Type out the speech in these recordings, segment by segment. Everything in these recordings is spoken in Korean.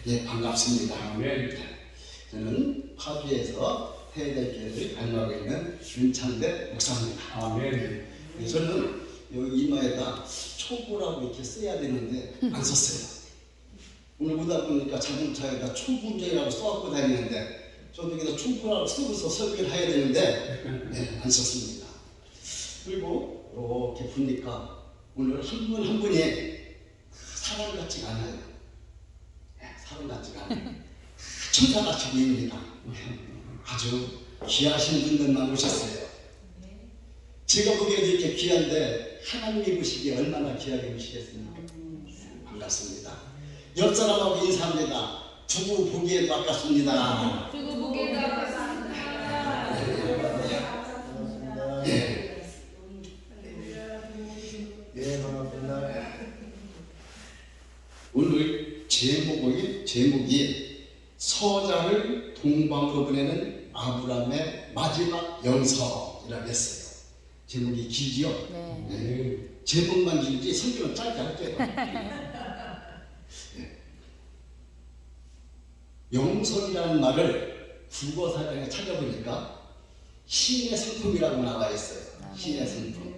예, 반갑습니다. 아멘. 저는 파주에서 태대교회를 관리하고 있는 윤창대 목사입니다. 아멘. 저는 여기 이마에다 초보라고 이렇게 써야 되는데 안 썼어요. 오늘 오다 보니까 자동차에다 초보운전이라고 써갖고 다니는데 저도 여기다 초보라고 쓰고서 설교를 해야 되는데 네, 안 썼습니다. 그리고 이렇게 보니까 오늘 한 분 한 분이 사람 같지가 않아요. 네, 사람 같지가 않아요. 천사같이 보입니다. 아주 귀하신 분들만 오셨어요. 제가 보기에도 이렇게 귀한데 하나님이 보시기에 얼마나 귀하게 보시겠습니까? 반갑습니다. 옆 사람하고 인사합니다. 두고 보기에도 아깝습니다. 두고 보기에도 아깝습니다. 예. 예, 반갑습니다. 오늘 제목이 서자를 동방으로 보내는 아브라함의 마지막 영성이라고 했어요. 제목이 길지요? 네. 네. 제목만 길지 성경은 짧게 할게요. 네. 영성이라는 말을 국어사전에 찾아보니까 신의 성품이라고 나와 있어요. 신의 성품.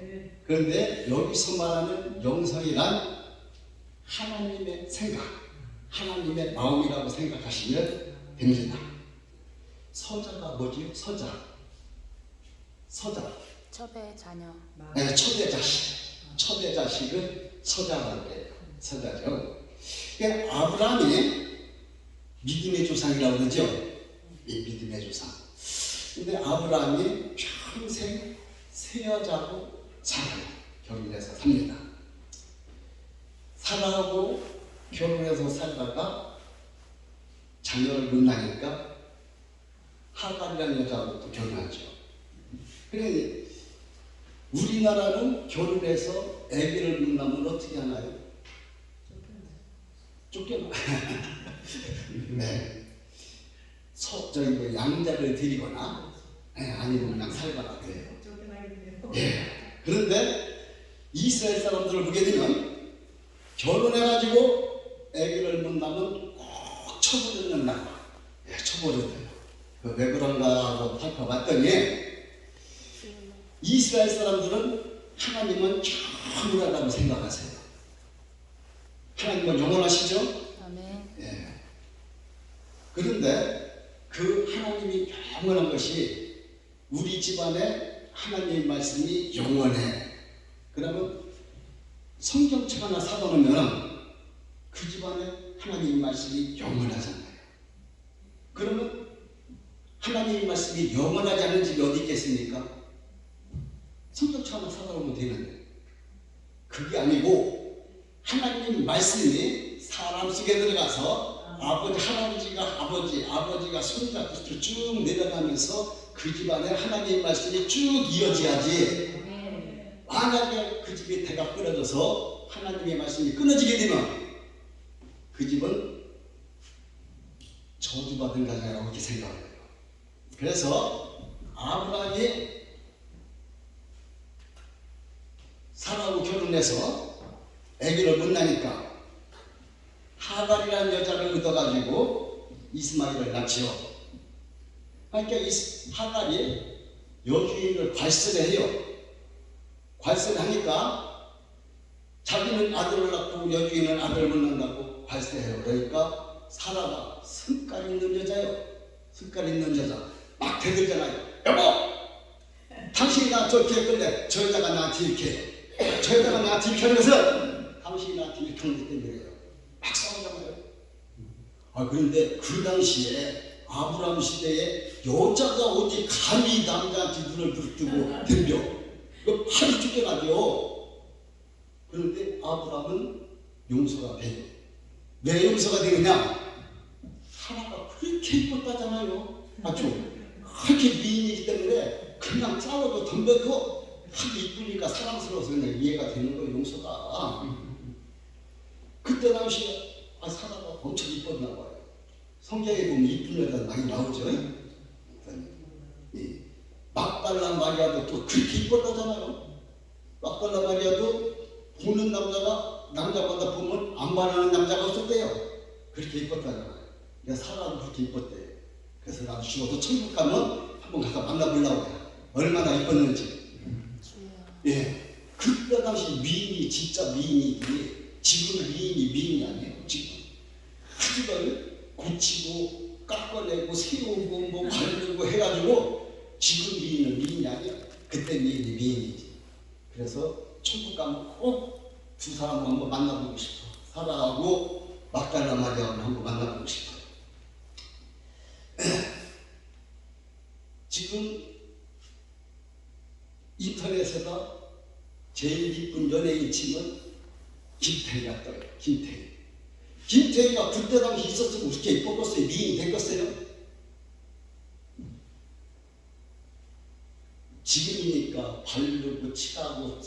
그런데 여기서 말하는 영성이란 하나님의 생각, 하나님의 마음이라고 생각하시면 됩니다. 서자가 뭐지요? 서자. 첩의 자녀. 네, 초대 자식. 초대 자식은 서자라고 해요. 서자죠. 그러니까 아브라함이 믿음의 조상이라고 그러죠. 이 믿음의 조상. 근데 아브라함이 평생 세 여자하고 살아요. 결혼해서 삽니다. 사라하고 결혼해서 살다가 자녀를 못 낳으니까 하갈이라는 여자하고 또 결혼하죠. 그래 우리나라는 결혼해서 아기를 못 낳으면 어떻게 하나요? 쫓겨나. 네. 양자를 드리거나 아니면 그냥 살거나 그래요. 예. 그런데 이스라엘 사람들을 보게 되면 결혼해가지고 아기를 못 낳으면 꼭 처벌을 넣는다. 예, 처벌을 해요. 왜 그런가 하고 살펴봤더니 이스라엘 사람들은 하나님은 영원하다고 생각하세요. 하나님은 영원하시죠? 아멘. 예. 그런데 그 하나님이 영원한 것이 우리 집안에 하나님의 말씀이 영원해. 그러면 성경책 하나 사놓으면 그 집안에 하나님의 말씀이 영원하잖아요. 그러면 하나님의 말씀이 영원하지 않은 집이 어디 있겠습니까? 성경책 하나 사놓으면 되는데 그게 아니고 하나님 말씀이 사람 속에 들어가서 할아버지가 손잡고 쭉 내려가면서 그 집안에 하나님의 말씀이 쭉 이어져야지. 만약에 그 집이 대가 끊어져서 하나님의 말씀이 끊어지게 되면 그 집은 저주받은 가정이라고 이렇게 생각을 해요. 그래서 아브라함이 사라하고 결혼해서 아기를 못 낳으니까 하갈이라는 여자를 얻어가지고 이스마엘을 낳지요. 그러니까 하갈이 여주인을 괄세를 해요. 괄세를 하니까 자기는 아들을 낳고 여주인은 아들을 못 낳는다고 괄세해요. 그러니까 사라가 성깔 있는 여자예요. 성깔 있는 여자 막 대들잖아요. 여보! 당신이 나 저렇게 끌래. 저 여자가 나한테 이렇게 해요. 저 여자가 나한테 이렇게 하는 것은 당신이 나한테 이렇게 하는 것 때문이에요. 막 싸우잖아요. 그런데 그 당시에 아브라함 시대에 여자가 어디 감히 남자한테 눈을 부릅뜨고 덤벼. 그 팔이 쫓겨나죠. 그런데 아브라함은 용서가 돼요. 왜 용서가 되느냐? 하나가 그렇게 이뻤다잖아요. 맞죠? 그렇게 미인이기 때문에 그냥 싸워도 덤벼도 하도 이쁘니까 사랑스러워서 그냥 이해가 되는 거예요. 용서가. 그때 당시에 사라가 엄청 이뻤나 봐요. 성경에 보면 이쁜 여자 많이 나오죠. 막달라 마리아도 또 그렇게 이뻤다잖아요. 막달라 마리아도 보는 남자가 남자마다 보면 안 반하는 남자가 없었대요. 그렇게 이뻤다잖아. 내가 사라도 그렇게 이뻤대. 그래서 나도 죽어도 천국 가면 한번 가서 만나보려고 해. 얼마나 이뻤는지. 주여. 예. 그때 당시 미인이 진짜 미인이지. 지금 미인이 아니에요. 지금 하지를 고치고 깎아내고 세우고 뭐 바르고 해가지고 지금 미인은 미인이 아니야. 그때 미인이지. 그래서 천국 가면 꼭 두 사람 한번 만나보고 싶어. 사라하고 막달라 마리아를 한번 만나보고 싶어요. 지금 인터넷에다 제일 이쁜 연예인 치면 김태희가 떠요. 김태희가 그때 당시 있었으면 어떻게 이뻤겠어요? 미인이 됐겠어요? 지금이니까 바르고 칠하고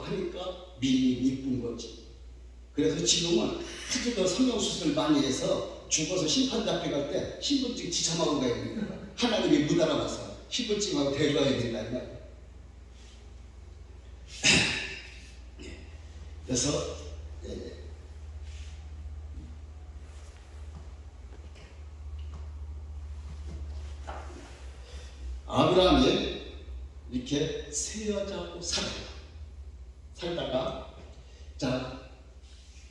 하니까 미인이 이쁜 거지. 그래서 지금은 아주 더 성형수술 많이 해서 죽어서 심판 잡혀갈 때 신분증 지참하고 가야 됩니다. 하나님이 못 알아봐서 신분증하고 대줘야 된다 이 말이야. 그래서 아브라함이 이렇게 세 여자하고 살다가 자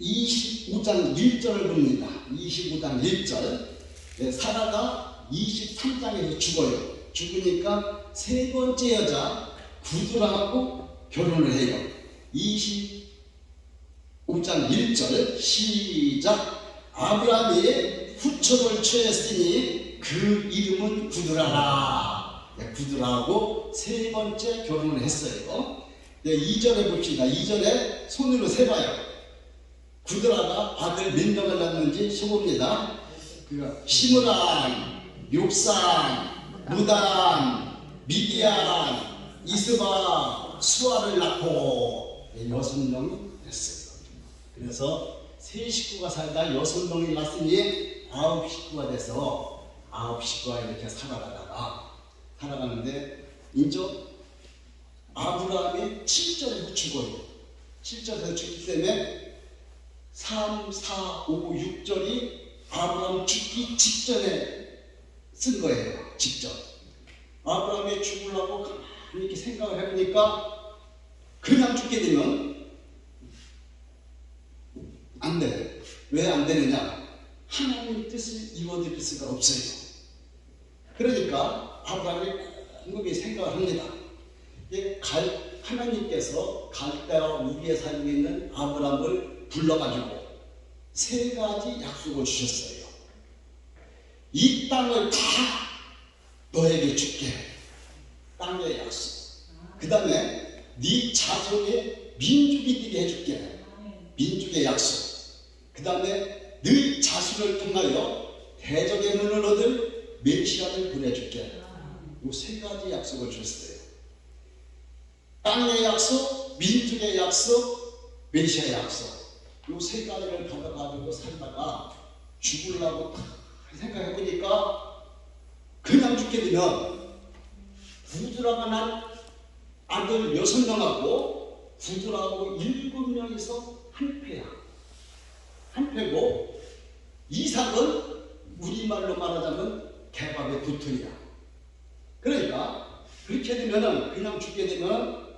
25장 1절을 봅니다. 25장 1절 사라가 23장에서 죽으니까 세 번째 여자 구두라하고 결혼을 해요. 25장 1절 시작. 아브라함이 후처를 취했으니 그 이름은 구두라라. 구두라하고 세 번째 결혼을 했어요. 2절에 봅시다. 2절에 손으로 세봐요. 구드라가 아들 몇 명을 낳는지 세봅니다. 시므란, 욕산, 무단, 미디안, 이스바, 수아를 낳고 6명이 됐어요. 그래서 세 식구가 살다 6명이 낳았으니 9식구가 돼서 9식구가 이렇게 살아가는데 이제 아브라함이 7절에서 죽어요. 7절에서 죽기 때문에 3, 4, 5, 6절이 아브라함 죽기 직전에 쓴 거예요. 직접. 아브라함이 죽으려고 가만히 이렇게 생각을 해보니까 그냥 죽게 되면 안 돼요. 왜 안 되느냐? 하나님의 뜻을 이루어드릴 수가 없어요. 그러니까 아브라함이 곰곰이 생각을 합니다. 하나님께서 갈대와 우리의 삶에 있는 아브라함을 불러가지고 세 가지 약속을 주셨어요. 이 땅을 다 너에게 줄게. 땅의 약속. 그 다음에 네 자손의 민족이 되게 해줄게. 민족의 약속. 그 다음에 네 자손을 통하여 대적의 문을 얻을 메시아를 보내줄게. 이 세 가지 약속을 주셨어요. 땅의 약속, 민족의 약속, 메시아의 약속. 이 세 가지를 받아가지고 살다가 죽으려고 생각해보니까 그냥 죽게 되면 구두라가 난 아들 6명하고 구두라하고 7명이서 한 패야. 한 패고 이삭은 우리말로 말하자면 개밥의 도토리야. 그러니까 그렇게 되면은 그냥 죽게 되면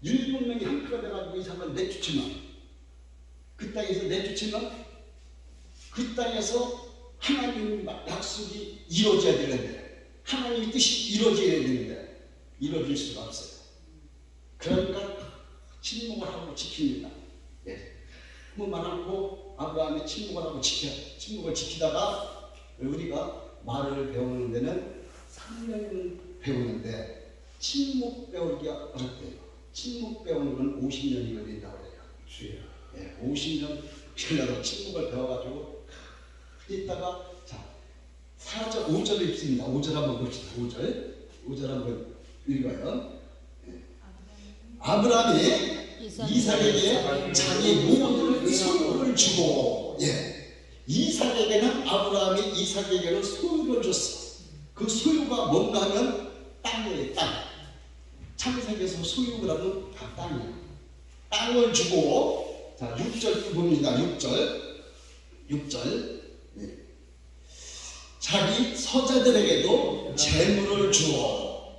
7명이 한 패가 돼가지고 이삭을 내쫓으면 그 땅에서 내쫓으면 그 땅에서 하나님의 약속이 이루어져야 되는데 하나님의 뜻이 이루어져야 되는데 이루어질 수가 없어요. 그러니까 침묵을 하고 지킵니다. 뭐 말하고 아브라함이 침묵을 하고 침묵을 지키다가 우리가 말을 배우는 데는 3년 배우는데 침묵 배우기가 어렵대요. 침묵 배우는 건 50년이 걸린다고 그래요. 50년 필요로 침묵을 배워가지고 있다가 자 4절 5절을 읽습니다. 5절 한번 봅시다. 5절 한번 읽어요. 아브라함이 이삭에게 자기 모든 소유를 주고 이삭에게는 아브라함이 이삭에게는 소유를 줬어. 그 소유가 뭔가 하면 땅이에요. 땅. 창세기에서 소유를 하면 다 땅이에요. 땅을 주고 자 6절 봅니다. 6절 6절. 자기 서자들에게도 재물을 주어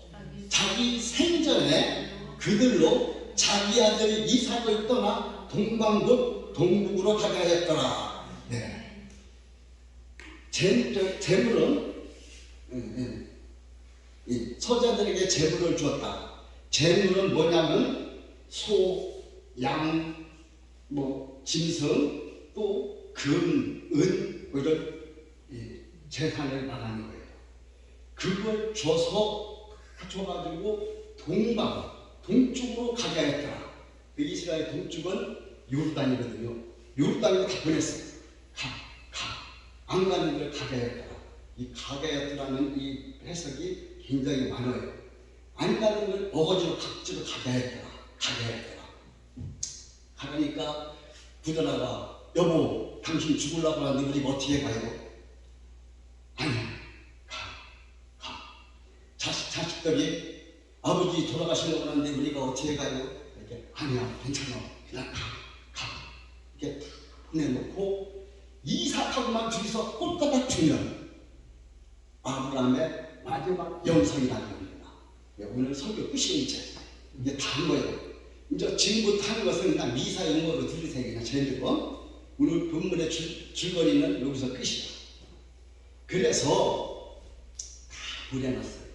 자기 생전에 그들로 자기 아들 이삭을 떠나 동방국 동북으로 가게 하였더라. 네. 재물은 이 서자들에게 재물을 주었다. 재물은 뭐냐면 소, 양, 뭐 짐승, 또 금, 은 이런 재산을 말하는 거예요. 그걸 줘가지고 동쪽으로 가게 하였더라. 그 이스라엘 동쪽은 요르단이거든요. 요르단으로 다 보냈어요. 안 가는 걸 가게 하였더라. 이 가게 하였더라는 이 해석이 굉장히 많아요. 안 가는 걸 어거지로 각지로 가게 하였더라. 가니까 부자라가 여보 당신 죽으려고 하는데 우리 어떻게 가요? 아니야, 가. 자식들이 아버지 돌아가시려고 하는데 우리가 어떻게 가요? 이렇게 아니야, 괜찮아, 그냥 가. 이렇게 탁 보내놓고 이삭하고만 둘이서 꼴까닥 죽는 아브라함의 마지막 영상이라는 겁니다. 오늘 설교 끝이 이제 다 한 거예요. 이제 지금부터 하는 것은 그냥 미사 용어로 들으세요. 그냥 재미로. 오늘 본문의 줄거리는 여기서 끝이야. 그래서 다 보내놨어요.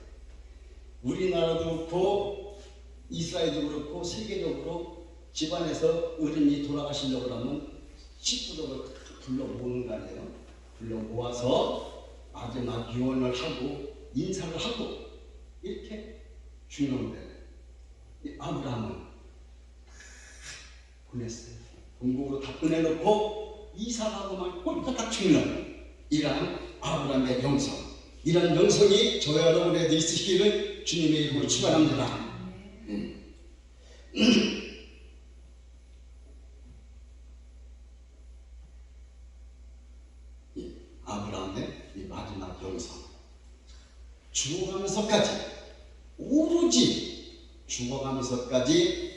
우리나라도 그렇고 이스라엘도 그렇고 세계적으로 집안에서 어른이 돌아가시려고 하면 식구들을 불러 모으는 거 아니에요. 불러 모아서 마지막 유언을 하고 인사를 하고 이렇게 죽는데 아브라함은 보냈어요. 동국으로 다 보내놓고 이삭하고만 꼴깍 죽는 이러한 아브라함의 영성, 이런 영성이 저와 여러분에도 있으시기를 주님의 이름으로 축원합니다. 아브라함의 이 마지막 영성, 죽어가면서까지 오로지 죽어가면서까지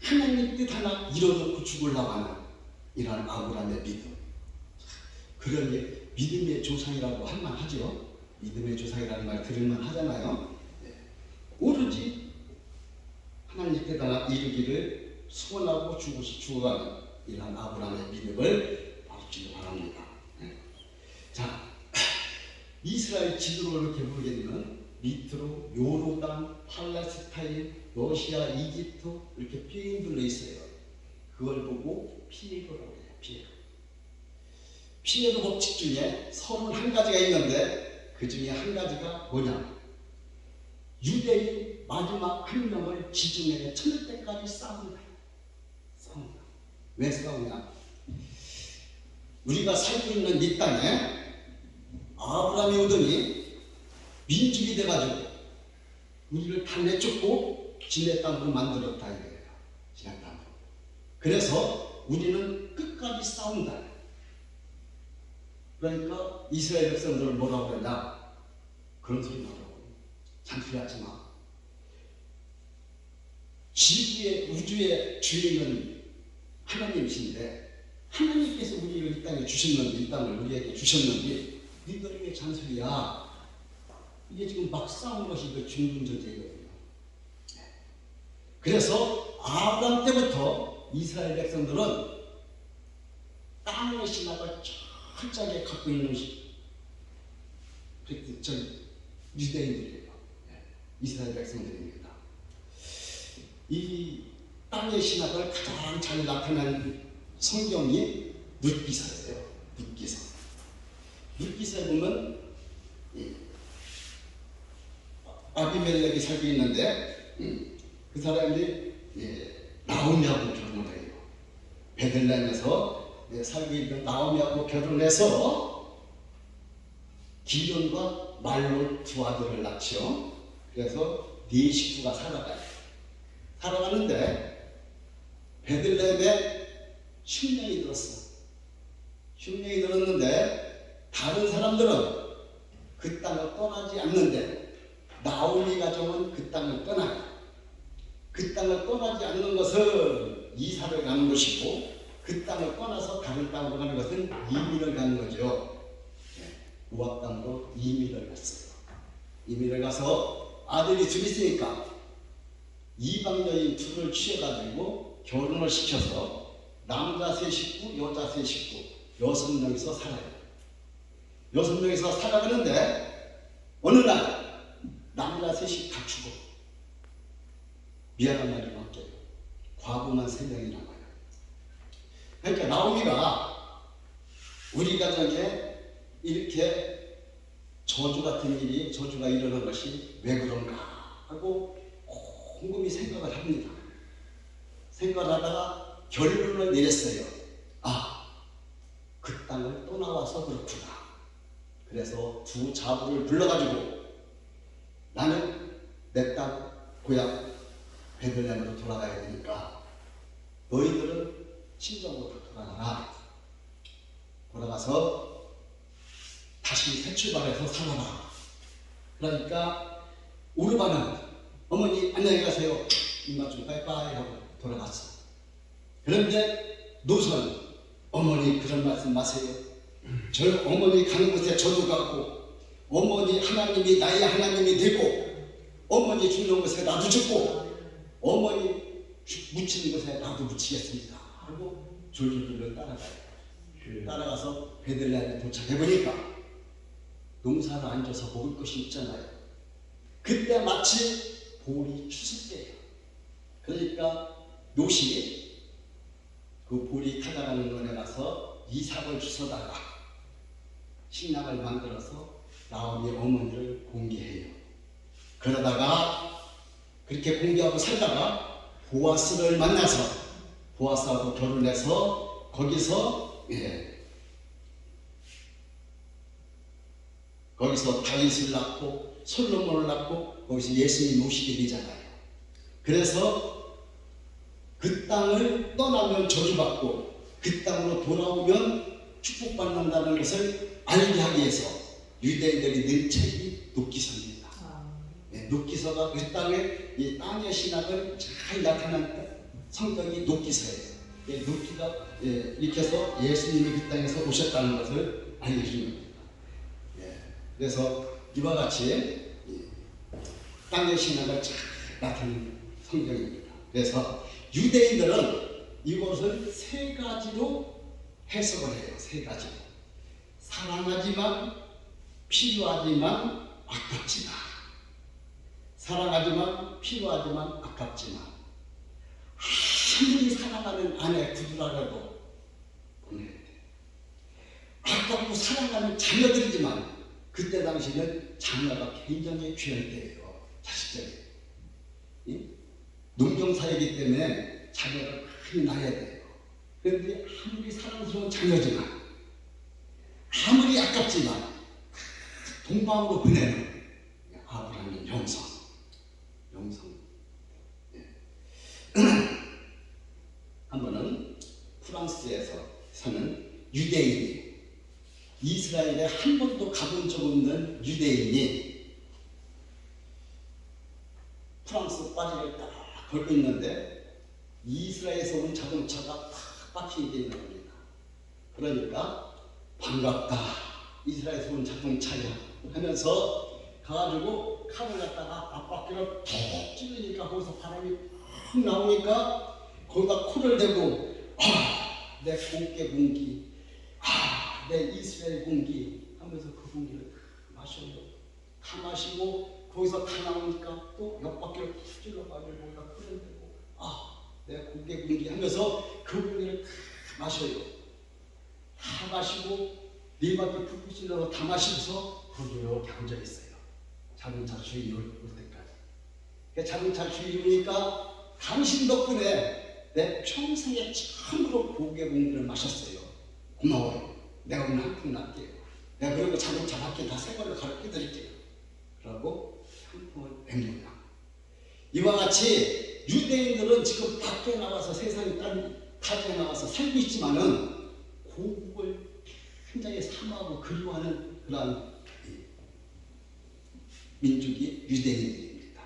하나님 뜻 하나 이뤄놓고 죽으려고 하는 이러한 아브라함의 믿음. 그러니 믿음의 조상이라고 할 만하죠. 믿음의 조상이라는 말 들을만 하잖아요. 오로지 하나님 뜻 하나 이루기를 소원하고 죽어가는 이러한 아브라함의 믿음을 받기를 바랍니다. 자, 이스라엘 지도를 이렇게 보게 되면 밑으로 요르단, 팔레스타인, 러시아, 이집트 이렇게 피해들로 있어요. 그걸 보고 피해로라고 해요. 피해로 법칙 중에 31가지가 있는데 그 중에 한 가지가 뭐냐? 유대인 마지막 한 명을 지중해에 쳐낼 때까지 싸운다. 왜 싸우냐? 우리가 살고 있는 이 땅에 아브라함이 오더니 민족이 돼가지고 우리를 다 내쫓고 지네 땅으로 만들었다 이거예요. 지네 땅으로. 그래서 우리는 끝까지 싸운다. 그러니까 이스라엘 백성들을 뭐라고 그러냐? 그런 소리 말하고 잔소리 하지 마. 지구의 우주의 주인은 하나님이신데 하나님께서 우리를 이 땅에 주셨는데, 이 땅을 우리에게 주셨는데 너희들이 왜 잔소리야? 이게 지금 막 싸운 것이 그 중군전쟁이거든요. 그래서 아브라함 때부터 이스라엘 백성들은 땅의 신학을 철저하게 갖고 있는 유대인들이에요. 이스라엘 백성들입니다. 이 땅의 신학을 가장 잘 나타낸 성경이 룻기서예요. 룻기서에 보면 아비멜렉이 살고 있는데 그 사람이 나오미하고 결혼을 해요. 베들레헴에서 살고 있는 나오미하고 결혼해서 기련과 말론 두 아들을 낳죠. 그래서 네 식구가 살아가는데 베들레헴에 흉년이 들었어. 흉년이 들었는데 다른 사람들은 그 땅을 떠나지 않는데 나오미 가정은 그 땅을 떠나요. 그 땅을 떠나지 않는 것은 이사를 가는 것이고 그 땅을 떠나서 다른 땅으로 가는 것은 이민을 가는 거죠. 모압 땅으로 이민을 갔어요. 이민을 가서 아들이 둘 있으니까 이방 여인 둘을 취해가지고 결혼을 시켜서 남자 세 식구, 여자 세 식구 6명이서 살아요. 6명이서 살아가는데 어느 날 남자 셋이 다 죽어. 미안한 말이 많게요. 과부만 3명이 남아요. 그러니까 나오미가 우리 가정에 이렇게 저주 같은 일이 저주가 일어난 것이 왜 그런가 하고 곰곰이 생각을 합니다. 생각을 하다가 결론을 내렸어요. 그 땅을 떠나와서 그렇구나. 그래서 두 자부를 불러가지고 나는 내 땅 고향 베들레헴으로 돌아가야 되니까 너희들은 친정으로 돌아가라. 돌아가서 다시 새 출발해서 살아라. 그러니까 우르바는 어머니 안녕히 가세요. 입맛 좀 빠이빠이 하고 돌아갔어. 그런데 노선 어머니 그런 말씀 마세요. 저 어머니 가는 곳에 저도 가고 어머니 하나님이 나의 하나님이 되고 어머니 죽는 곳에 나도 죽고 어머니 묻히는 곳에 나도 묻히겠습니다 하고 졸졸졸 따라가요. 따라가서 베들레헴에 도착해보니까 농사를 앉아서 먹을 것이 없잖아요. 그때 마치 볼이 추수 때예요. 그러니까 롯이 그 볼이 타다가는 논에 가서 이삭을 주워다가 식량을 만들어서 나오미 어머니를 공개해요. 그러다가 그렇게 공개하고 살다가 보아스를 만나서 보아스하고 결혼해서 거기서 거기서 다윗을 낳고 솔로몬을 낳고 거기서 예수님 오시게 되잖아요. 그래서 그 땅을 떠나면 저주받고 그 땅으로 돌아오면 축복받는다는 것을 알게 하기 위해서 유대인들이 낸 책이 눕기서입니다. 눕기서가 그 땅에 이 땅의 신학을 잘 나타난 성경이 눕기서예요. 눕기가 이렇게 해서 예수님이 그 땅에서 오셨다는 것을 알려주는 겁니다. 그래서 이와 같이 땅의 신학을 잘 나타낸 성경입니다. 그래서 유대인들은 이것을 3가지로 해석을 해요. 3가지로. 사랑하지만 필요하지만 아깝지만, 사랑하지만 필요하지만 아깝지만, 아무리 사랑하는 아내 구두라라도 보내야 돼. 아깝고 사랑하는 자녀들이지만 그때 당시는 자녀가 굉장히 귀할 때예요. 자식들이. 농경사이기 때문에 자녀를 많이 낳아야 돼요. 그런데 아무리 사랑스러운 자녀지만 아무리 아깝지만 동방으로 보내는 아브라함의 영성. 한 번은 프랑스에서 사는 유대인이, 이스라엘에 한 번도 가본 적 없는 유대인이 프랑스 파리를 딱 걸고 있는데 이스라엘에서 온 자동차가 딱 박히게 되는 겁니다. 그러니까 반갑다, 이스라엘에서 온 자동차야 하면서 가가지고 칼을 갖다가 앞바퀴를 푹 찌르니까 거기서 바람이 푹 나오니까 거기다 코를 대고 내 공개 공기, 내 이스라엘 공기 하면서 그 공기를 마셔요. 다 마시고 거기서 다 나오니까 또 옆바퀴를 푹 찔러가지고 거기다 코를 대고 내 공개 공기 하면서 그 공기를 다 마셔요. 다 마시고 네 바퀴 푹 찔러서 다 마시면서 거기 이렇게 앉아있어요. 자동차 주인이 올 때까지. 그 자동차 주인이니까 당신 덕분에 내 평생에 처음으로 고개 공기를 마셨어요. 고마워요. 내가 오늘 한 푼 낼게요. 내가 그리고 자동차 바퀴 다 새 걸로 가르쳐 드릴게요. 그러고 한 푼을 낸 거야. 이와 같이 유대인들은 지금 밖에 나와서 세상에 타지에 나와서 살고 있지만은 고국을 굉장히 사모하고 그리워하는 그러한 민족이 유대인들입니다.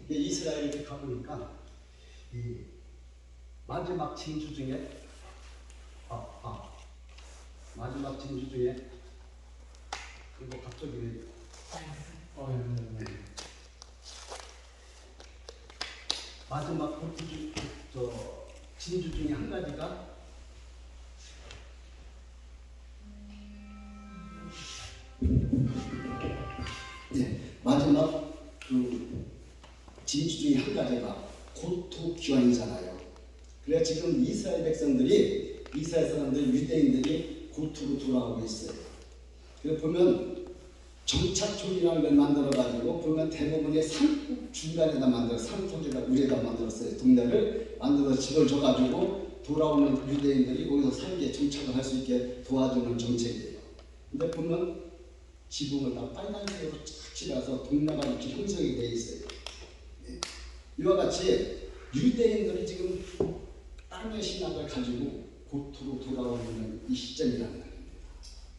이스라엘에 가보니까 이 마지막 징수 중에 마지막 진주 중에 이거 갑자기 왜 마지막 진주 중에 한 가지가 마지막 진주 중에 한 가지가 고토 기환이잖아요. 그래서 지금 이스라엘 백성들이 이스라엘 사람들 유대인들이 고토로 돌아오고 있어요. 그래서 보면 정착촌이라는 걸 만들어 가지고 보면 대부분의 산국 중간에다 만들어 산속에다 우리에다 만들었어요. 동네를 만들어서 집을 줘 가지고 돌아오는 유대인들이 거기서 살게 정착을 할 수 있게 도와주는 정책이에요. 근데 보면 지붕을 다 빨간색으로 쫙 칠해서 동네가 이렇게 형성이 되어 있어요. 이와 같이 유대인들이 지금 땅의 신학을 가지고 고토로 돌아오는 이 시점이라는 겁니다.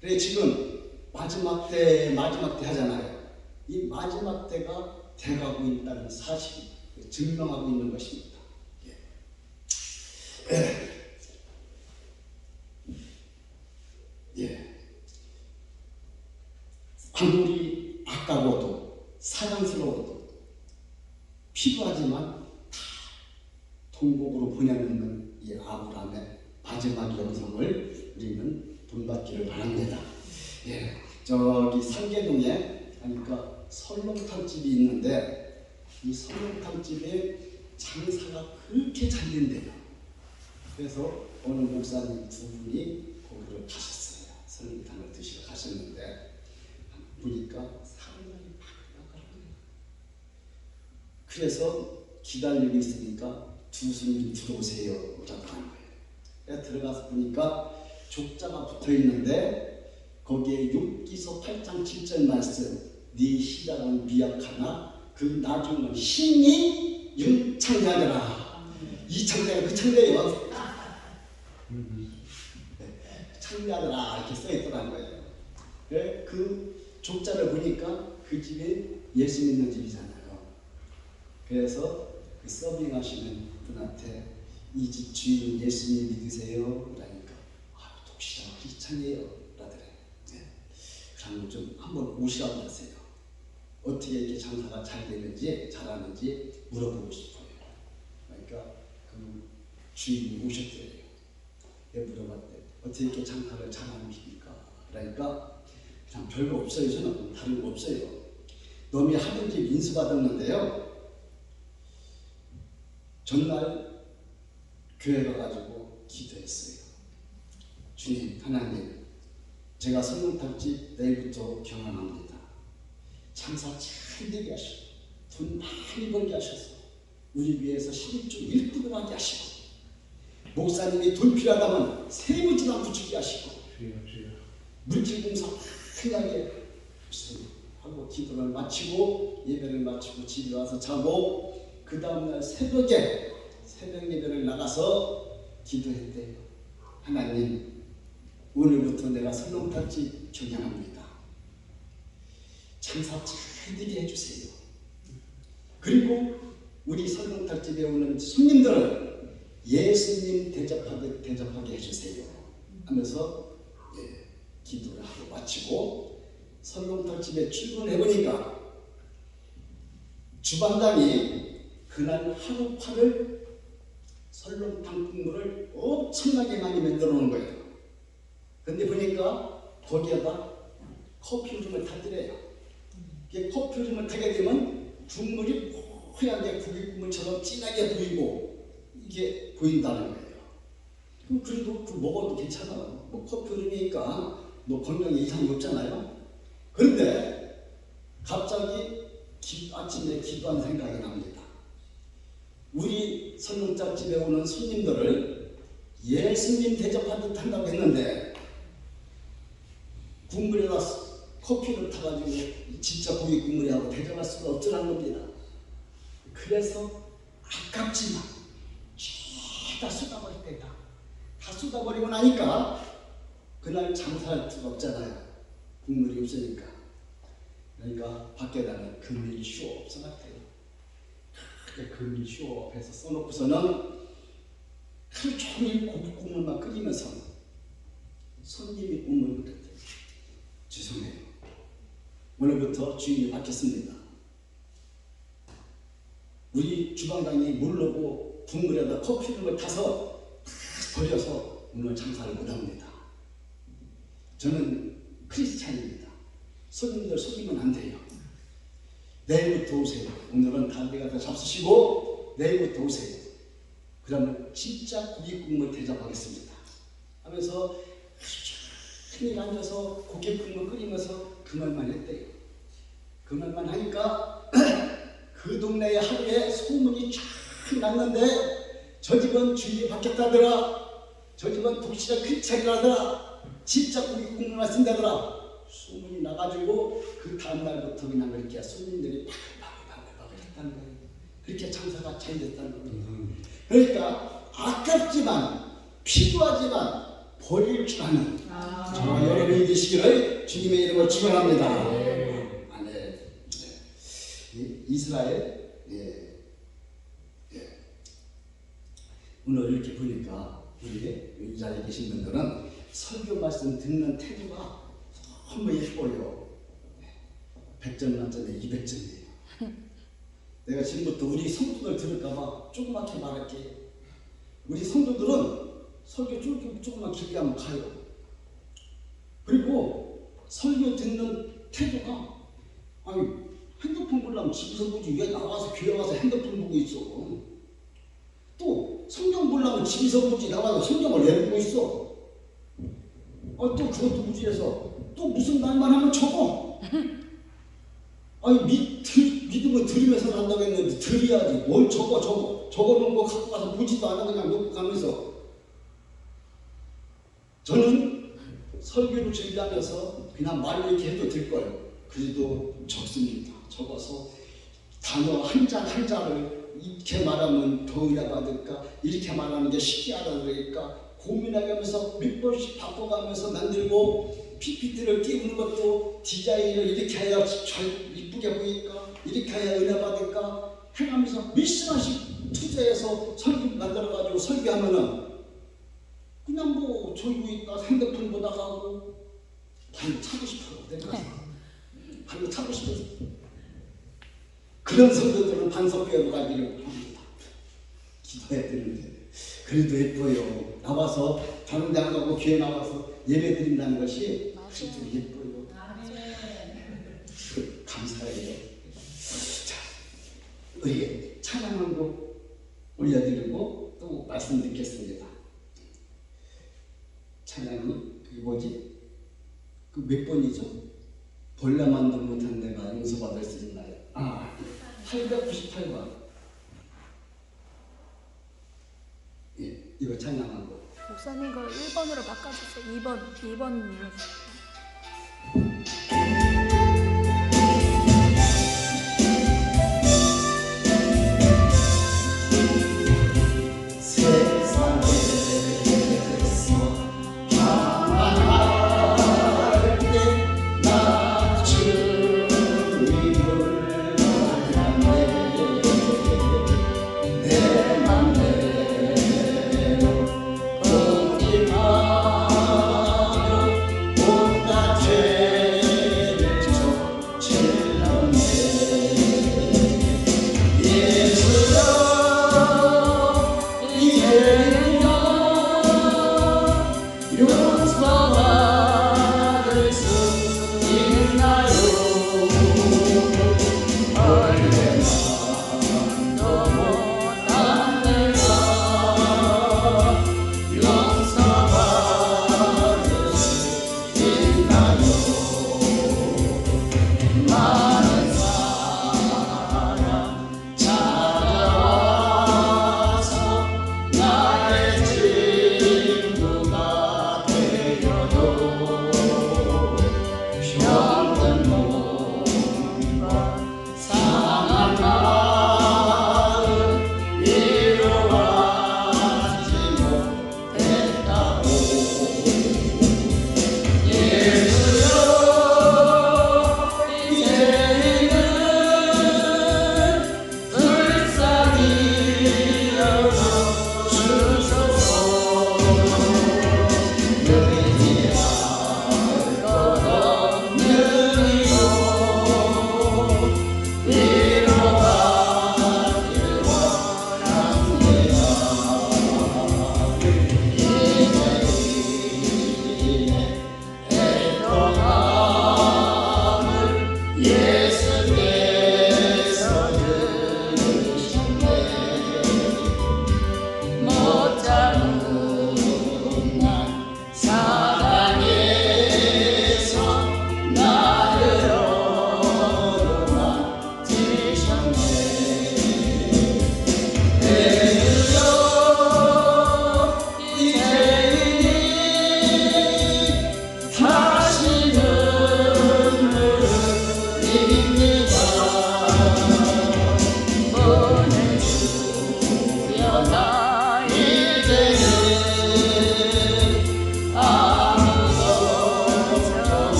그래서 지금 마지막 때 하잖아요. 이 마지막 때가 돼가고 있다는 사실이 증명하고 있는 것입니다. 아무리 아까워도 사랑스러워도 필요하지만 다 통곡으로 보내는 이 아브라함의 마지막 영성을 우리는 본받기를 바랍니다. 저기 상계동에 그러니까 설렁탕집이 있는데 이 설렁탕집에 장사가 그렇게 잘 된대요. 그래서 어느 목사님 두 분이 거기를 가셨어요. 설렁탕을 드시러 가셨는데 보니까 사람들이 막 그래서 기다리고 있으니까 두 손님 들어오세요 라고 하는 거예요. 들어가서 보니까 족자가 붙어 있는데 거기에 욥기서 8장 7절 말씀 네 시작은 미약하나 그 나중은 신이 윤창대하더라. 이 창대가 그 창대예요. 창대하더라 이렇게 써있더라는 거예요. 그 족자를 보니까 그 집이 예수 믿는 집이잖아요. 그래서 그 서빙하시는 분한테 이 집 주인 예수님 믿으세요? 그러니까 독실한 크리스찬이에요 라더래. 그러면 좀 한번 오시라고 하세요. 어떻게 이렇게 장사가 잘 되는지 잘하는지 물어보고 싶어요. 그러니까 그 주인이 오셨대요. 물어봤대. 어떻게 이렇게 장사를 잘하십니까? 그러니까 그냥 별거 없어요. 저는 다른 거 없어요. 놈이 하든지 인수받았는데요. 전날 교회 가가지고 기도했어요. 주님 하나님 제가 설렁탕집 내일부터 경영합니다. 장사 잘 되게 하시고 돈 많이 벌게 하셔서 우리 위해서 11조 1등을 하게 하시고 목사님이 돈 필요하다면 세무지만 붙이게 하시고 물질공사 흔하게 하고 기도를 마치고 예배를 마치고 집에 와서 자고 그 다음날 새벽 예배를 나가서 기도했대요. 하나님 오늘부터 내가 설렁탕집 경영합니다. 장사 잘 되게 해주세요. 그리고 우리 설렁탕집에 오는 손님들을 예수님 대접하게 해주세요 하면서 기도를 하고 마치고 설렁탕집에 출근해보니까 주방장이 그날 하루파를 설렁탕 국물을 엄청나게 많이 만들어 놓은 거예요. 근데 보니까 거기에다 커피 흐름을 타더래요. 커피 흐름을 타게 되면 국물이 허하게 고기 국물처럼 진하게 보이고 이게 보인다는 거예요. 그래도 먹어도 괜찮아요. 커피 흐름이니까 건강에 이상이 없잖아요. 그런데 갑자기 아침에 기도한 생각이 납니다. 우리 설렁탕집에 오는 손님들을 예수님 대접하듯 한다고 했는데 국물에다 커피를 타가지고 진짜 고기 국물이라고 대접할 수가 없더라는 겁니다. 그래서 아깝지만 다 쏟아버릴 때다. 다 쏟아버리고 나니까 그날 장사할 수가 없잖아요. 국물이 없으니까. 그러니까 밖에다는 금일 휴업 써놨대요. 그렇게 금일 휴업해서 써놓고서는 하루 종일 고기 국물만 끓이면서 손님이 오면 그랬대요. 죄송해요. 오늘부터 주인이 바뀌었습니다. 우리 주방장이 물르고 국물에다 커피를 타서 버려서 오늘 장사를 못합니다. 저는 크리스찬입니다. 손님들 속이면 안 돼요. 내일부터 오세요. 오늘은 다른 데 가서 잡수시고 내일부터 오세요. 그러면 진짜 고기 국물 대접하겠습니다 하면서 편히 앉아서 고기 국물 끓이면서 그 말만 했대요. 그 말만 하니까 그 동네에 하루에 소문이 쫙 났는데 저 집은 주인이 바뀌었다더라. 저 집은 독실한 크리스찬이라더라. 진짜 고기 국물만 쓴다더라. 소문이 나가지고 그 다음날부터 그냥 그렇게 손님들이 바글바글 했다는 거예요. 그렇게 장사가 잘 됐다는 겁니다. 그러니까 아깝지만 필요하지만 버릴 줄 아는 정말 여러분이 되시기를 주님의 이름으로 축원합니다. 아, 네. 이스라엘 오늘 이렇게 보니까 우리 이 자리에 계신 분들은 설교 말씀 듣는 태도가 너무 예뻐요. 100점 만점에 200점이에요. 내가 지금부터 우리 성도들 들을까봐 조그맣게 말할게. 우리 성도들은 설교 조금만 길게 하면 가요. 그리고 설교 듣는 태도가 아니 핸드폰 보려면 집에서 보지 왜 나와서 교회 와서 핸드폰 보고 있어. 또 성경 보려면 집에서 보지 나와서 성경을 왜 보고 있어. 또 그것도 무지해서 또 무슨 말만 하면 적어. 아니 믿음을 들으면서 난다고 했는데 들어야지. 뭘 적어놓은 거 갖고 가서 보지도 않아 그냥 놓고 가면서. 저는 설교를 준비하면서 그냥 말로 이렇게 해도 될 거예요. 그래도 적습니다. 적어서 단어 한 자 한 자를 이렇게 말하면 더 은혜 받을까, 이렇게 말하는 게 쉽게 알아들을까 고민하게 하면서 몇 번씩 바꿔가면서 만들고, PPT를 띄우는 것도 디자인을 이렇게 해야 잘 이쁘게 보일까, 이렇게 해야 은혜 받을까 해가면서 몇 시간씩 투자해서 설교 만들어가지고 설교하면은 그냥 뭐 졸고 핸드폰 보다가 하고 발로 차고 싶어요. 내가 발로 차고 싶어서. 그런 성도들은 반석교회로 가기를 합니다. 기도해야 되는데 그래도 예뻐요. 나와서 다른 데 안 가고 교회 나와서 예배 드린다는 것이 그래도 예뻐요. 감사해요. 자, 우리 찬양한 곡 올려드리고 또 말씀 듣겠습니다. 찬양이 그게 뭐지? 그 몇 번이죠? 벌레만도 못한 내가 용서받을 수 있나요? 898번. 예, 이거 찬양한 거. 목사님 그 1번으로 바꿔주세요. 2번 눌러주세요.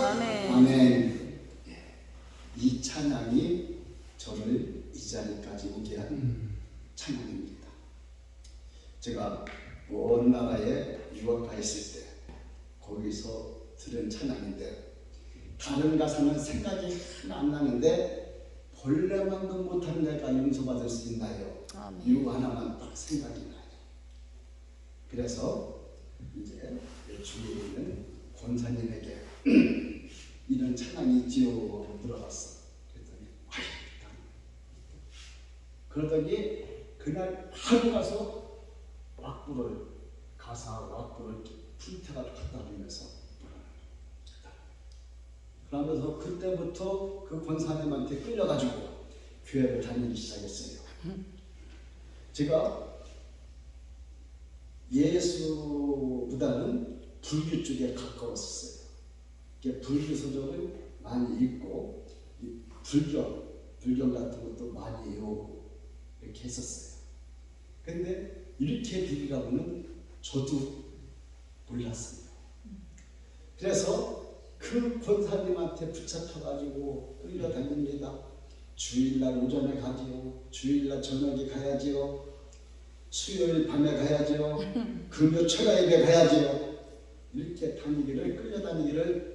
아멘. 아멘. 이 찬양이 저를 이 자리까지 오게 한 찬양입니다. 제가 먼 나라에 유학 가 있을 때 거기서 들은 찬양인데 다른 가사는 생각이 하나 안 나는데 본래만도 못한 내가 용서받을 수 있나요? 아멘. 이 하나만 딱 생각이 나요. 그래서 이제 주위에 있는 권사님에게 이런 찬양이 있지요 물어봤어. 그랬더니 그러더니 그날 하루 가서 왁부를 가사 왁부를 풀태가지고 갖다 주면서 그러면서 그때부터 그 권사님한테 끌려가지고 교회를 다니기 시작했어요. 제가 예수보다는 불교 쪽에 가까웠었어요. 불교 서적을 많이 읽고 불경 같은 것도 많이 외우고 이렇게 했었어요. 근데 이렇게 되리라고는 저도 몰랐어요. 그래서 그 권사님한테 붙잡혀가지고 끌려다닙니다. 주일날 오전에 가지요. 주일날 저녁에 가야지요. 수요일 밤에 가야지요. 금요 철야일에 가야지요. 이렇게 끌려다니기를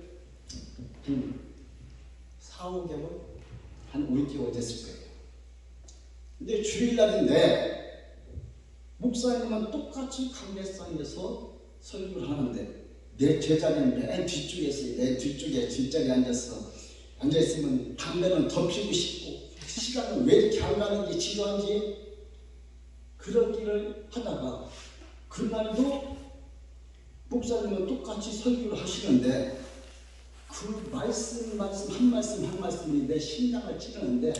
4, 5개월? 한 5개월 됐을 거예요. 근데 주일날인데 목사님은 똑같이 강대상에서 설교를 하는데 내 제자리는 맨 뒤쪽에 있어요. 내 뒤쪽에 뒷자리에 앉아있으면 담배는 더 피우고 싶고 시간은 왜 이렇게 안 가는지 지루한지 그러기를 하다가 그날도 목사님은 똑같이 설교를 하시는데 그 말씀 한 말씀이 내 심장을 찌르는데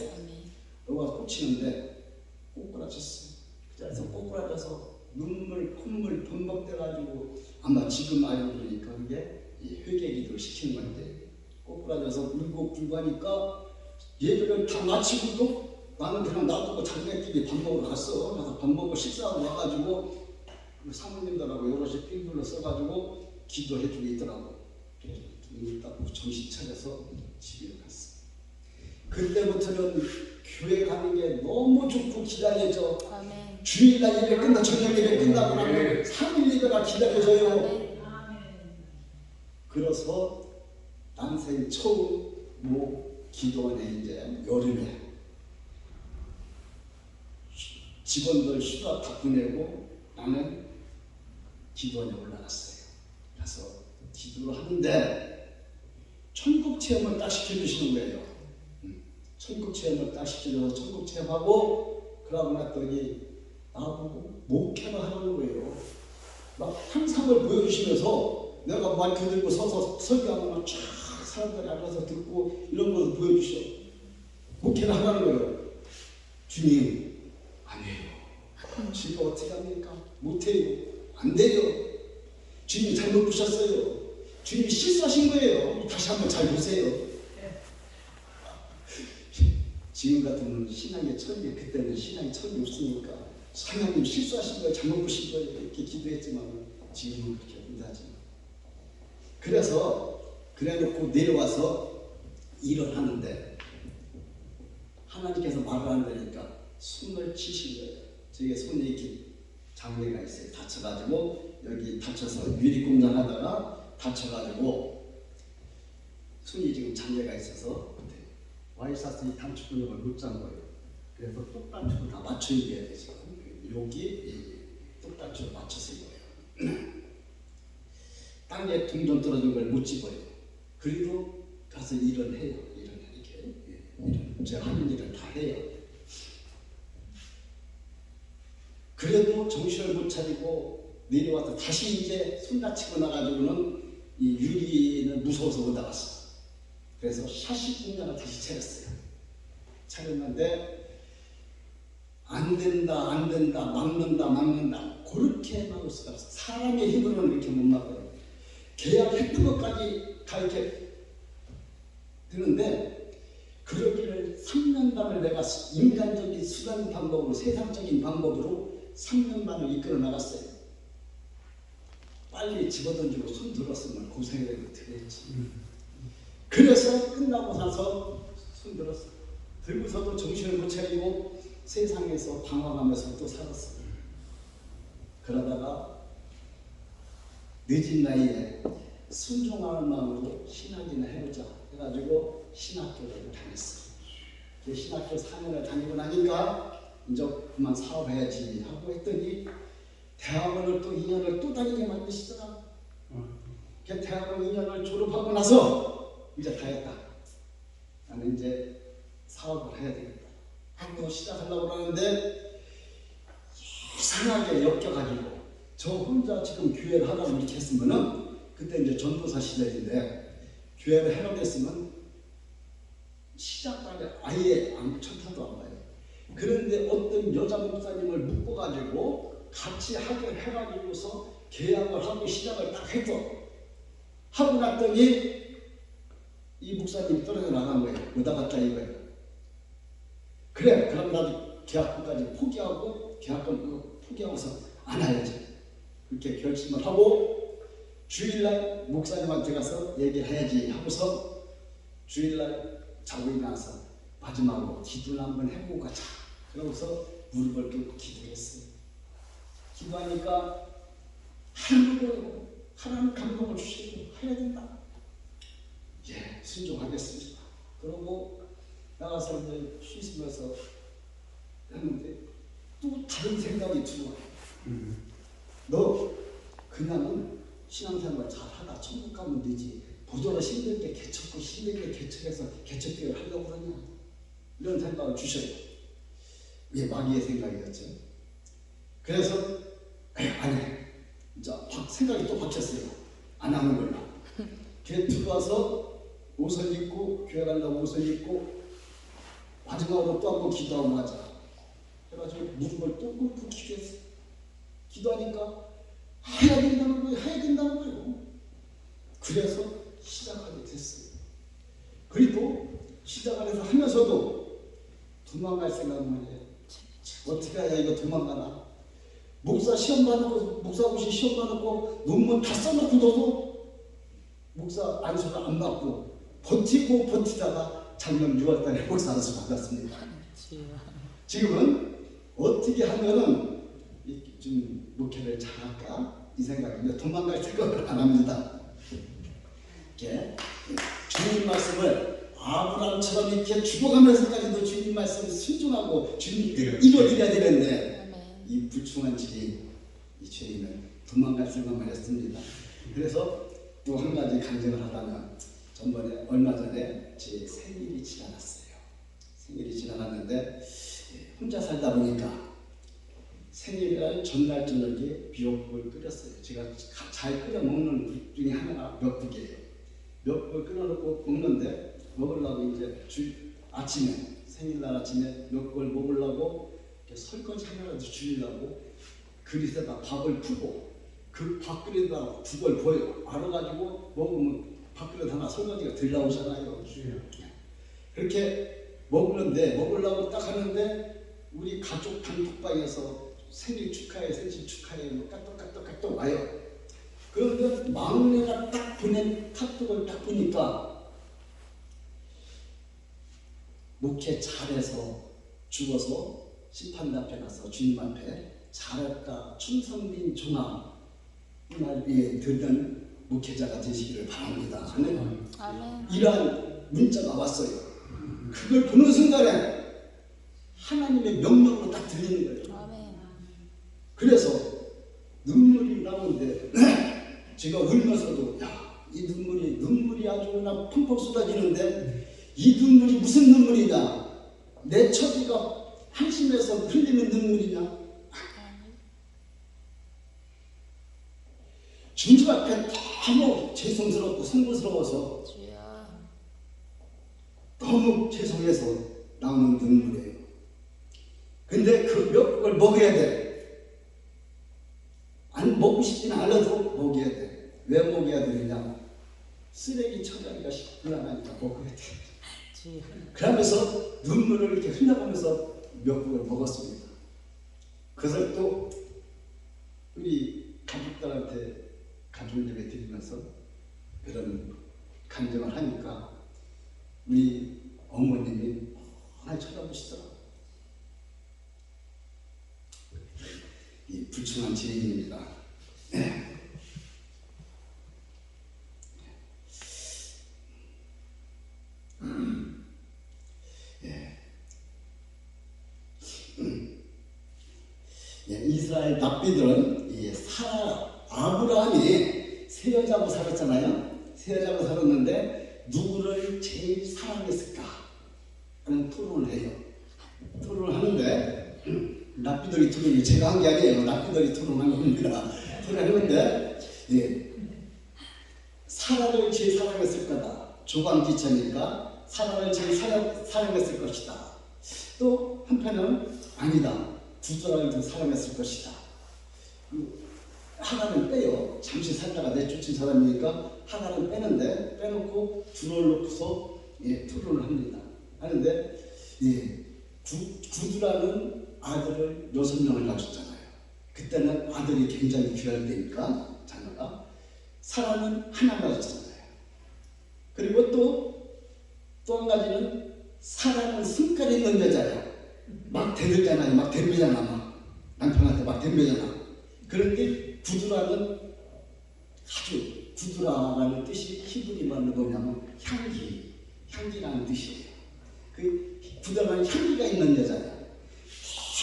너가 꽂히는데 꼬꾸라졌어요. 그래서 꼬꾸라져서 눈물 콧물 범벅돼가지고 아마 지금 알고 보니까 그게 회개기도를 시키는 건데 꼬꾸라져서 울고 하니까 예배를 다 마치고도 나는 그냥 놔두고 자기네끼리 밥 먹으러 갔어. 그래서 밥 먹고 식사하고 와가지고 사모님들하고 여럿이 빙글로 써가지고 기도해주고 있더라고. 그래서 눈을 딱 정신 차려서 집에 갔어. 그때부터는 교회 가는 게 너무 좋고 기다려져. 아멘. 주일날 예배 끝나 저녁 예배 끝나고 나면 3일 예배가 기다려져요. 그래서 난생 처음 기도원에 이제 여름에 직원들 휴가 다 보내고 나는 기도원에 올라갔어요. 그래서 기도를 하는데 천국 체험을 딱 시켜주시는 거예요. 천국 체험을 딱 시켜줘서 천국 체험하고 그러고 났더니 나보고 목회를 하는 거예요. 막 환상을 보여주시면서 내가 마이크 들고 서서 설교하면 쫙 사람들이 앉아서 듣고 이런 것을 보여주셔. 목회를 하라는 거예요. 주님 안 해요. 지금 어떻게 합니까? 못해요. 안 돼요. 주님이 잘못 보셨어요. 주님이 실수하신 거예요. 다시 한번 잘 보세요. 지금 같으면 신앙의 철이 그때는 신앙의 철이 없으니까 하나님 실수하신 거예요. 잘못 보신 거예요. 이렇게 기도했지만 지금은 그렇게 못하지. 그래서 그래놓고 내려와서 일을 하는데 하나님께서 말을 한다니까 손을 치신 거예요. 저게 손에 이렇게 장애가 있어요. 다쳐가지고 여기 다쳐서 유리공장 하다가 다쳐가지고 손이 지금 장애가 있어서 와이셔츠 단축 근육을 못 잡은 거예요. 그래서 똑단축을 다 맞춰야 돼요. 여기 똑단축을 맞춰서 입어요. 땅에 동전 떨어진 걸 못 집어요. 그래도 가서 일을 해요. 이렇게 제가 하는 일을 다 해요. 그래도 정신을 못 차리고 내려와서 다시 이제 손 다치고 나가지고는 이 유리는 무서워서 못 나갔어. 그래서 샤시 공장을 다시 차렸어요. 차렸는데 안 된다 막는다 그렇게 막을 수가 없어. 사람의 힘으로는 이렇게 못 막아요. 계약했던 것까지 다 이렇게 되는데 그러기를 3년반을 내가 인간적인 수단 방법으로 세상적인 방법으로 3년반을 이끌어 나갔어요. 빨리 집어던지고 손 들었으면 고생을 어떻게 했지. 그래서 끝나고 나서 손 들었어. 들고서도 정신을 못 차리고 세상에서 방황하면서 또 살았어. 그러다가 늦은 나이에 순종하는 마음으로 신학이나 해보자 해가지고 신학교를 다녔어. 신학교 4년을 다니고 나니까 이제 그만 사업해야지 하고 했더니 대학원을 또 2년을 또 다니게 만드시더라. 대학원 2년을 졸업하고 나서 이제 다 했다. 나는 이제 사업을 해야 되겠다 하고 시작하려고 하는데 이상하게 엮여가지고 저 혼자 지금 교회를 하라고 이렇게 했으면은 그때 이제 전도사 시절인데 교회를 하라고 했으면 시작까지 아예 천타도 안 봐요. 그런데 어떤 여자 목사님을 묶어가지고 같이 하게 해가지고서 계약을 하고 시작을 딱 했어. 하고 났더니 이 목사님이 떨어져 나간 거예요. 오다 갔다 이거예요. 그래, 그럼 나도 계약금까지 포기하고 계약금 포기하고서 안 해야지. 그렇게 결심을 하고 주일날 목사님한테 가서 얘기해야지 하고서 주일날 자고 일어나서 마지막으로 기도를 한번 해보고 가자. 그러고서 무릎을 꿇고 기도했어요. 기도하니까 하나님 감동을 주시고 해야 된다. 예, 순종하겠습니다. 그러고 나가서 이제 쉬시면서 했는데 또 다른 생각이 들어와요. 너 그냥은 신앙생활 잘하다 천국 가면 되지. 보더라 힘들 때 개척고 힘들 때 개척해서 개척교회를 하려고 그러냐. 이런 생각을 주셔요. 이게 마귀의 생각이었죠. 그래서 안 해. 이제 생각이 또 바뀌었어요. 안 하는 걸로. 걔 들어와서 옷을 입고 교회 가려고 옷을 입고 마지막으로 또 한번 기도하고 가자. 그래가지고 무릎을 또 꿇고 기도했어. 기도하니까 해야 된다는 거예요. 해야 된다는 거예요. 그래서 시작하게 됐어요. 그리고 시작을 해서 하면서도 도망갈 생각만 해요. 어떻게 해야 이거 도망가나. 목사 시험 받고 목사고시 시험 받고 논문 다 써놓고도 목사 안수를 안 받고 버티고 버티다가 작년 6월달에 목사 안수 받았습니다. 지금은 어떻게 하면은 좀 목회를 잘할까 이 생각인데 도망갈 생각을 안 합니다. 이렇게 주님 말씀을 아브라함처럼 이렇게 죽어가면서까지도 주님 말씀을 순종하고 주님 이뤄드려야 되는데 이 불충한 질이 이 죄인은 도망갈 생각만 했습니다. 그래서 또 한 가지 강정을 하다가 전번에 얼마 전에 제 생일이 지나갔어요. 생일이 지나갔는데 혼자 살다 보니까 생일날 전날 저녁에 미역국을 끓였어요. 제가 잘 끓여 먹는 국 중에 하나가 미역국이에요. 미역국을 끓여놓고 먹는데 먹으려고 이제 아침에 생일날 아침에 미역국을 먹으려고 설거지 하나라도 줄이려고 그릇에다 밥을 푸고 그 밥그릇에다 국을 보여 알아가지고 먹으면 밥그릇 하나 설거지가 덜 나오잖아요. 그렇게 먹으려고 딱 하는데 우리 가족 단톡방에서 생일 축하해 생신 축하해 뭐 까똑 와요. 그런데 막내가 딱 보낸 카톡을 딱 보니까 목회 잘해서 죽어서 심판 앞에 가서 주님 앞에 잘했다 충성된 종아 날 위해 듣는 목회자가 되시기를 바랍니다 하는 이러한 문자가 왔어요. 그걸 보는 순간에 하나님의 명령으로 딱 들리는 거예요. 그래서 눈물이 나오는데 제가 울면서도 이 눈물이 아주 그냥 펑펑 쏟아지는데 이 눈물이 무슨 눈물이냐. 내 처지가 한심해서 흘리는 눈물이냐. 주님 앞에 너무 죄송스럽고 송구스러워서 너무 죄송해서 나오는 눈물이에요. 근데 그 미역국을 먹어야 돼. 안 먹고 싶지는 않아도 먹어야 돼. 왜 먹어야 되느냐. 쓰레기 처리하기가 곤란하니까 먹어야 돼. 그러면서 눈물을 이렇게 흘려가면서 미역국을 먹었습니다. 그것을 또 우리 가족 예배 드리면서 그런 간증을 하니까 우리 어머님이 하나 쳐다보시더라고요. 이 불충한 지인입니다. 이스라엘 납비들은 아브라함이 세 여자하고 살았잖아요. 세 여자하고 살았는데 누구를 제일 사랑했을까 하는 토론을 해요. 토론을 하는데 납비들이 토론이 제가 한 게 아니에요. 납비들이 토론한 겁니다. 토론했는데 사라를 제일 사랑했을 거다. 조광지처니까 사라를 제일 사랑했을 것이다. 또 한편은 아니다. 구두라를 더 사랑했을 것이다. 하나는 빼요. 잠시 살다가 내쫓은 사람이니까 하나는 빼는데 빼놓고 둘을 놓고서 토론을 합니다. 하는데 구두라는 아들을 6명을 낳았잖아요. 그때는 아들이 굉장히 귀할 때니까 자녀가 사라는 하나 낳았잖아요. 그리고 또 한 가지는 사라는 성깔 있는 여자예요. 막 대들잖아요. 막 덤비잖아. 막 남편한테 막 덤비잖아. 그런데 구두라는 아주 구두라라는 뜻이 히브리 말로 뭐냐면 향기라는 뜻이에요. 그 구두라는 향기가 있는 여자예요.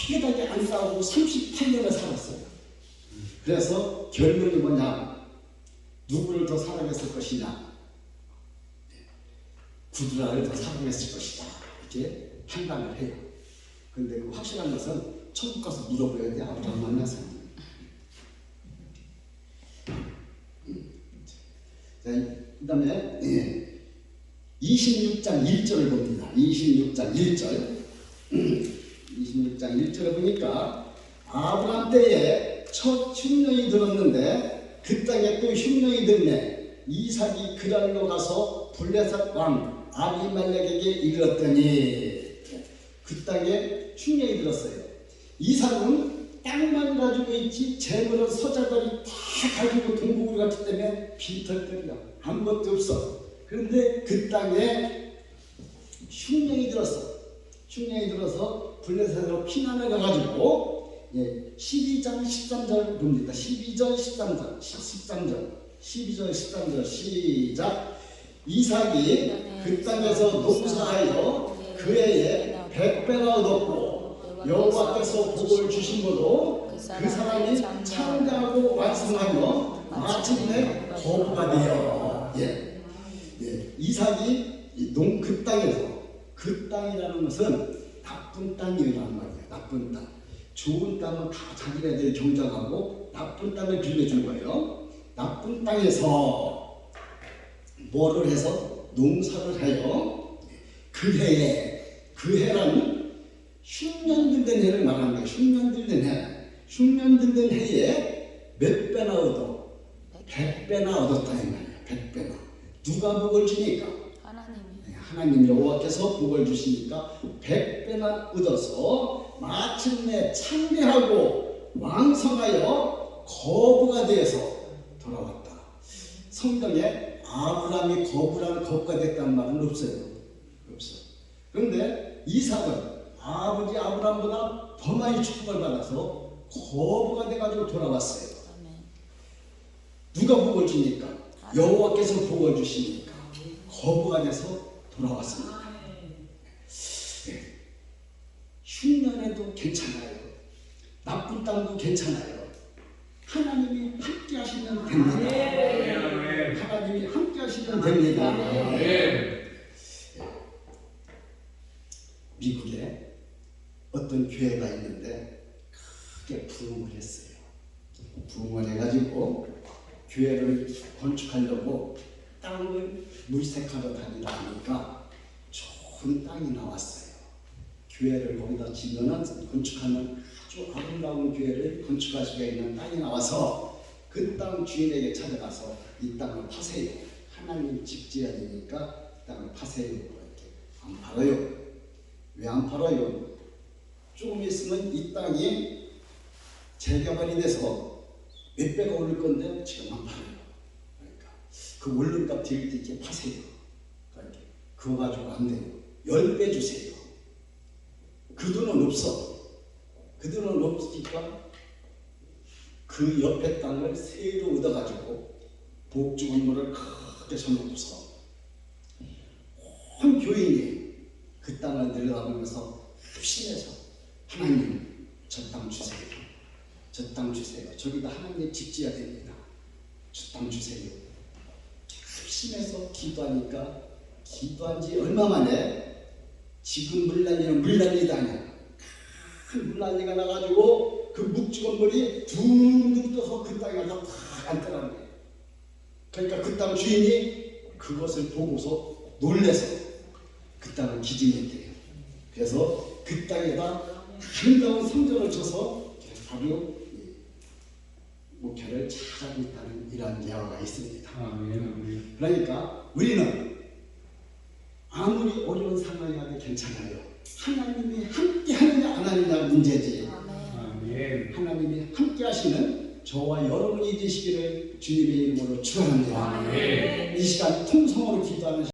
깨끗하게 안 싸우고 38년을 살았어요. 그래서 결론이 뭐냐? 누구를 더 사랑했을 것이냐? 구두라를 더 사랑했을 것이다. 이렇게 판단을 해요. 근데 그 확실한 것은 천국 가서 물어봐야 돼. 아브라함 만나서. 자, 그 다음에 26장 1절을 봅니다. 26장 1절. 26장 1절을 보니까 아브라함 때에 첫 흉년이 들었는데 그 땅에 또 흉년이 들네. 이삭이 그랄로 가서 블레셋 왕 아비멜렉에게 이르렀더니 그 땅에 흉년이 들었어요. 이삭은 땅만 가지고 있지 재물은 서자들이 다 가지고 동국을 갔기 때문에 빈털터리야. 아무것도 없어. 그런데 그 땅에 흉년이 들었어. 흉년이 들어서 블레셋으로 피난을 가가지고 12장 13절 봅니다. 12절 13절 12절 13절 시작. 이삭이 그 땅에서 농사하여 그 해에 100배나 얻었고 여호와께서 복을 주심으로 그 사람이 창대하고 완성하며 마침내 거부가 되어 이삭이 그 땅에서 그 땅이라는 것은 나쁜 땅이라는 말이에요. 나쁜 땅. 좋은 땅은 다 자기네들이 경작하고 나쁜 땅을 빌려준 거예요. 나쁜 땅에서 뭐를 해서 농사를 해요. 그 해라는 흉년들 된 해를 말하는 거예요. 흉년들 된 해. 흉년들 된 해에 몇 배나 얻어? 100배나 얻었다 이 말이에요. 100배나. 누가 복을 주니까? 하나님 여호와께서 복을 주시니까 100배나 얻어서 마침내 창대하고 왕성하여 거부가 되어서 돌아왔다. 성경에 아브라함이 거부가 됐다는 말은 없어요. 그런데 이삭은 아버지 아브라함보다 더 많이 축복을 받아서 거부가 돼가지고 돌아왔어요. 누가 복을 주니까? 여호와께서 복을 주시니까 거부가 돼서 돌아왔습니다. 흉년에도 괜찮아요. 나쁜 땅도 괜찮아요. 하나님이 함께 하시면 됩니다. 하나님이 함께 하시면 됩니다. 미국에 어떤 교회가 있는데 크게 부흥을 했어요. 부흥을 해가지고 교회를 건축하려고 땅을 물색하러 다니다 보니까 좋은 땅이 나왔어요. 교회를 거기다 지면은 건축하면 아주 아름다운 교회를 건축할 수가 있는 땅이 나와서 그 땅 주인에게 찾아가서 이 땅을 파세요. 하나님 집 지어야 되니까 이 땅을 파세요. 이렇게 안 팔아요. 왜 안 팔아요? 조금 있으면 이 땅이 재개발이 돼서 몇 배가 오를 건데 지금 안 팔아요. 그 원룸값 드릴 때 이렇게 파세요. 그러니까 그거 가지고 안 돼요. 10배 주세요. 그 돈은 없어. 그 돈은 없으니까 그 옆에 땅을 새로 얻어가지고 복주 건물을 크게 쳐놓고서 온 교인이 그 땅을 내려다보면서 합심해서 하나님 저 땅 주세요. 저 땅 주세요. 저기다 하나님 집 지어야 됩니다. 저 땅 주세요. 합심해서 기도하니까 기도한 지 얼마 만에 지금 물난리는 물난리도 아니야. 큰 물난리가 나가지고 그 묵주 건물이 둥둥 떠서 그 땅에 가서 탁 앉더라는 거예요. 그러니까 그 땅 주인이 그것을 보고서 놀래서 그 땅을 기증했대요. 그래서 그 땅에다 아름다운 성전을 쳐서 바로 목표를 찾아가고 있다는 이러한 예화가 있습니다. 그러니까 우리는 아무리 어려운 상황이 와도 괜찮아요. 하나님이 함께 하느냐 안 하느냐 문제지. 하나님이 함께 하시는 저와 여러분이 되시기를 주님의 이름으로 축원합니다. 이 시간 통성으로 기도하는